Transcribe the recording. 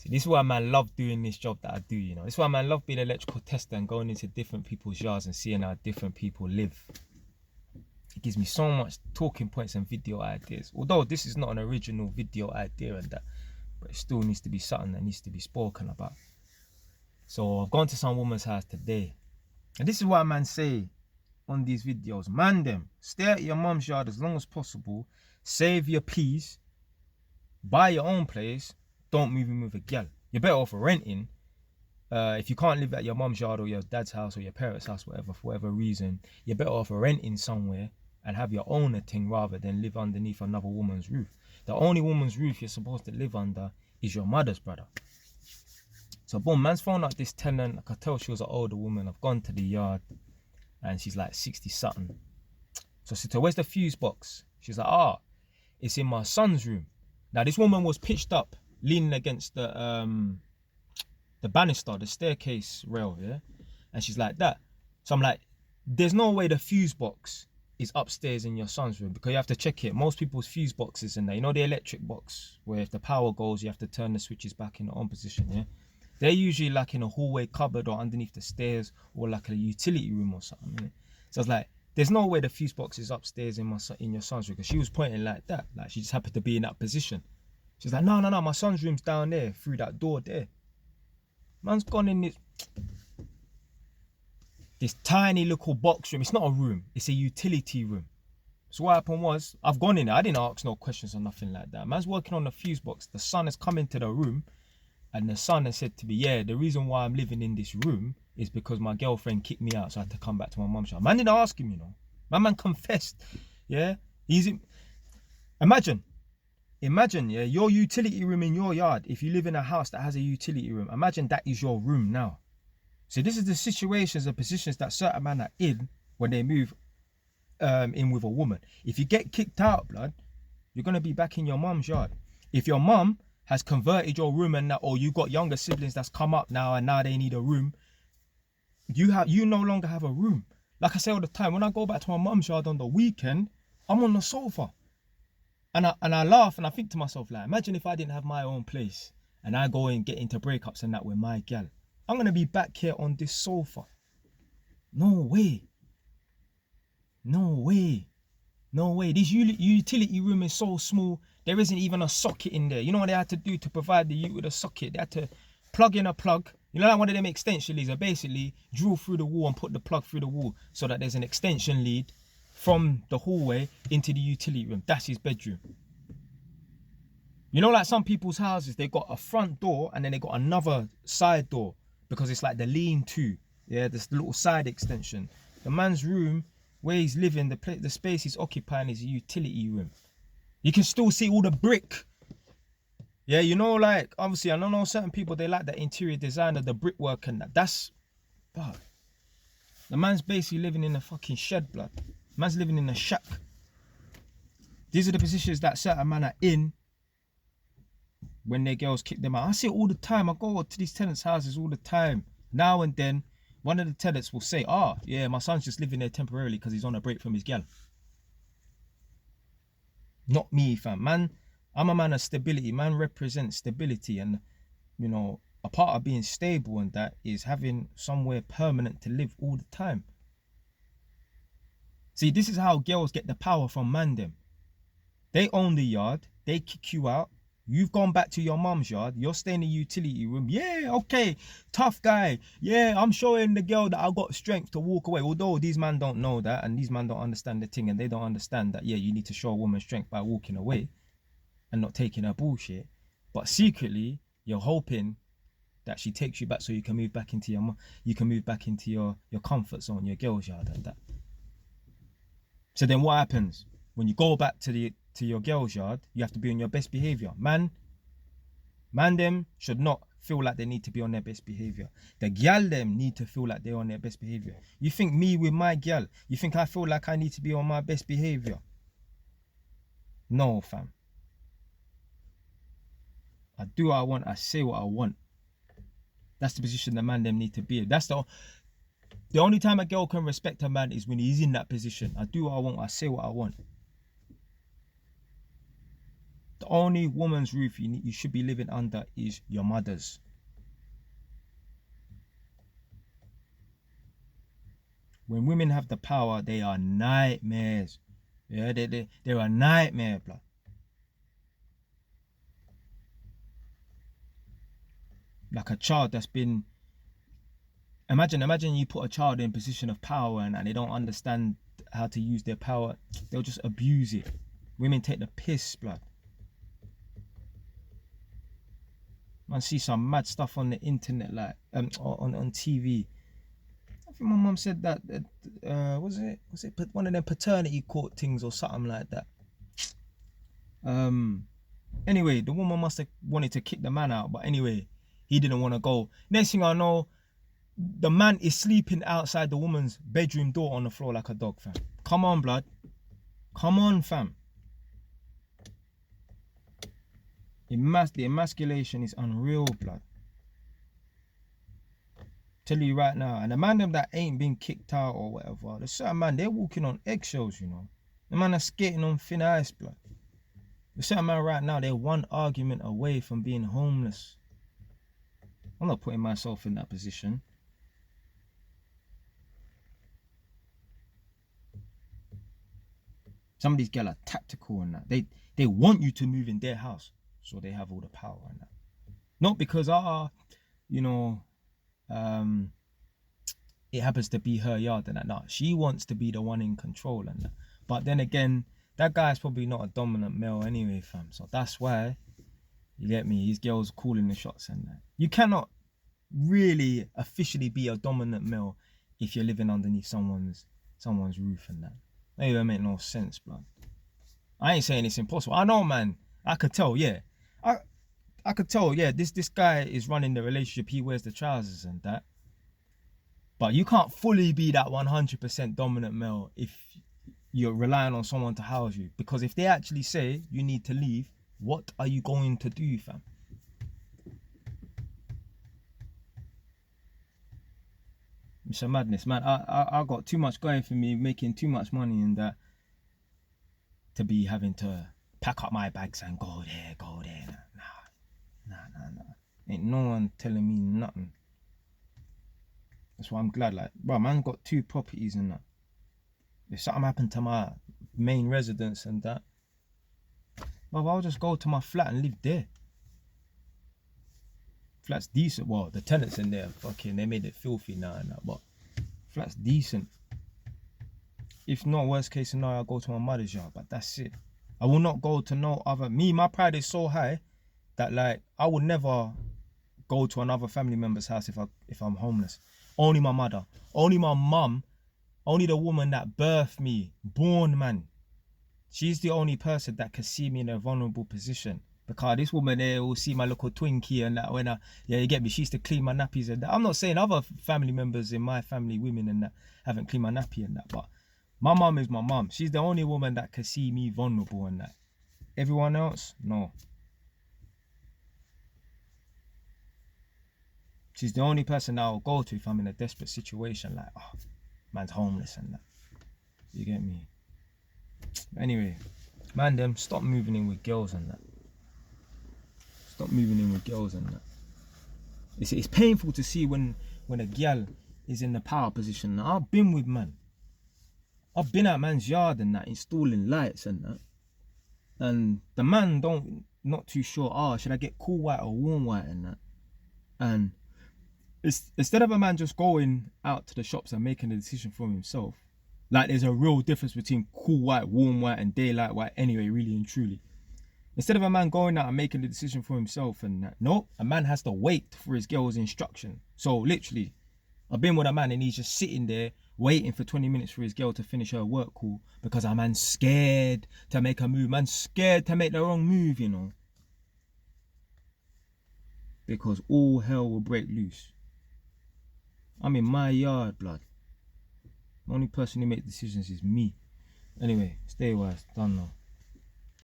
See, this is why man love doing this job that I do, you know. This is why man love being an electrical tester and going into different people's yards and seeing how different people live. It gives me so much talking points and video ideas. Although this is not an original video idea and that, but it still needs to be something that needs to be spoken about. So I've gone to some woman's house today. And this is why man say on these videos, man them, stay at your mum's yard as long as possible, save your peas, buy your own place, don't move in with a gal. You're better off renting. If you can't live at your mum's yard or your dad's house or your parents' house, whatever, for whatever reason, you're better off renting somewhere and have your own thing rather than live underneath another woman's roof. The only woman's roof you're supposed to live under is your mother's, brother. So boom, man's phoned up this tenant. I could tell she was an older woman. I've gone to the yard and she's like 60 something. So I said to her, where's the fuse box? She's like, it's in my son's room. Now this woman was pitched up, leaning against the banister, the staircase rail, yeah? And she's like that. So I'm like, there's no way the fuse box is upstairs in your son's room, because you have to check it. Most people's fuse boxes in there, you know, the electric box where if the power goes you have to turn the switches back in the on position, yeah? They're usually like in a hallway cupboard or underneath the stairs or like a utility room or something, innit? So I was like, there's no way the fuse box is upstairs in your son's room, because she was pointing like that, like she just happened to be in that position. She's like, no, my son's room's down there through that door there. Man's gone in this tiny little box room. It's not a room, it's a utility room. So what happened was, I've gone in there, I didn't ask no questions or nothing like that. Man's working on the fuse box. The son has come into the room and the son has said to me, yeah, the reason why I'm living in this room is because my girlfriend kicked me out, so I had to come back to my mum's house. Man didn't ask him, you know. My man confessed, yeah. Imagine, yeah, your utility room in your yard. If you live in a house that has a utility room, imagine that is your room now. So this is the situations and positions that certain men are in when they move in with a woman. If you get kicked out, blood, you're gonna be back in your mum's yard. If your mum has converted your room and that, or you got younger siblings that's come up now and now they need a room, you no longer have a room. Like I say all the time, when I go back to my mum's yard on the weekend, I'm on the sofa. And I laugh and I think to myself, like, imagine if I didn't have my own place and I go and get into breakups and that with my gal. I'm going to be back here on this sofa. No way. This utility room is so small, there isn't even a socket in there. You know what they had to do to provide the youth with a socket? They had to plug in a plug. You know, like one of them extension leads, are basically drill through the wall and put the plug through the wall so that there's an extension lead from the hallway into the utility room. That's his bedroom. You know, like some people's houses, they got a front door and then they got another side door because it's like the lean-to. Yeah, this little side extension. The man's room where he's living, the space he's occupying is a utility room. You can still see all the brick. Yeah, you know, like, obviously, I don't know certain people, they like the interior design of the brickwork and that. But the man's basically living in a fucking shed, blood. Man's living in a shack. These are the positions that certain men are in when their girls kick them out. I see it all the time. I go to these tenants' houses all the time. Now and then, one of the tenants will say, yeah, my son's just living there temporarily because he's on a break from his gal. Not me, fam. Man, I'm a man of stability. Man represents stability, and, you know, a part of being stable and that is having somewhere permanent to live all the time. See, this is how girls get the power from man them. They own the yard, they kick you out, you've gone back to your mum's yard, you're staying in the utility room. Yeah, okay, tough guy. Yeah, I'm showing the girl that I got strength to walk away. Although these men don't know that, and these men don't understand the thing, and they don't understand that, yeah, you need to show a woman strength by walking away and not taking her bullshit. But secretly, you're hoping that she takes you back so you can move back into your comfort zone, your girl's yard and that. So then what happens? When you go back to your girl's yard, you have to be on your best behavior. Man them should not feel like they need to be on their best behavior. The gal them need to feel like they're on their best behavior. You think me with my gal, you think I feel like I need to be on my best behavior? No, fam. I do what I want, I say what I want. That's the position the man them need to be in. That's the only time a girl can respect a man is when he's in that position. I do what I want, I say what I want. The only woman's roof you should be living under is your mother's. When women have the power, they are nightmares. Yeah, they're a nightmare, blood. Like a child that's been... Imagine you put a child in a position of power and they don't understand how to use their power. They'll just abuse it. Women take the piss, blood. I see some mad stuff on the internet, like on TV. I think my mum said that was it one of them paternity court things or something like that. Anyway, the woman must have wanted to kick the man out, but anyway, he didn't want to go. Next thing I know, the man is sleeping outside the woman's bedroom door on the floor like a dog, fam. Come on, blood. Come on, fam. The emasculation is unreal, blood. Tell you right now, and the man them that ain't been kicked out or whatever, the certain man, they're walking on eggshells, you know. The man are skating on thin ice, blood. The certain man right now, they're one argument away from being homeless. I'm not putting myself in that position. Some of these girls are tactical and that. They want you to move in their house, so they have all the power and that. Not because you know, it happens to be her yard and that. No, she wants to be the one in control and that. But then again, that guy's probably not a dominant male anyway, fam. So that's why, you get me, his girl's calling the shots and that. You cannot really officially be a dominant male if you're living underneath someone's roof and that. That even make no sense, blood. I ain't saying it's impossible. I know, man. I could tell, yeah. I could tell, yeah, this guy is running the relationship. He wears the trousers and that. But you can't fully be that 100% dominant male if you're relying on someone to house you. Because if they actually say you need to leave, what are you going to do, fam? It's a madness, man. I got too much going for me, making too much money in that, to be having to pack up my bags and go there. Nah. Ain't no one telling me nothing. That's why I'm glad, like, bro, man got 2 properties and that. If something happened to my main residence and that, bro, I'll just go to my flat and live there. Flat's decent. Well, the tenants in there, fucking, they made it filthy now and that, but flat's decent. If not, worst case scenario, I'll go to my mother's yard, but that's it. I will not go to no other. My pride is so high that, like, I would never go to another family member's house if I'm homeless. Only my mother, only my mum, only the woman that birthed me, born, man. She's the only person that can see me in a vulnerable position. Because this woman there will see my little Twinkie and that when you get me, she used to clean my nappies and that. I'm not saying other family members in my family, women and that, haven't cleaned my nappy and that, but my mum is my mum. She's the only woman that can see me vulnerable and that. Everyone else, no. She's the only person that I'll go to if I'm in a desperate situation, like, oh, man's homeless and that. You get me? Anyway, man, them, stop moving in with girls and that. Stop moving in with girls and that. It's painful to see when a girl is in the power position. Now, I've been with man. I've been at man's yard and that, installing lights and that. And the man not too sure, should I get cool white or warm white and that. And instead of a man just going out to the shops and making a decision for himself, like there's a real difference between cool white, warm white and daylight white anyway, really and truly. Instead of a man going out and making the decision for himself and that, no, a man has to wait for his girl's instruction. So literally, I've been with a man and he's just sitting there waiting for 20 minutes for his girl to finish her work call because a man's scared to make a move. Man's scared to make the wrong move, you know. Because all hell will break loose. I'm in my yard, blood. The only person who makes decisions is me. Anyway, stay wise. Done now.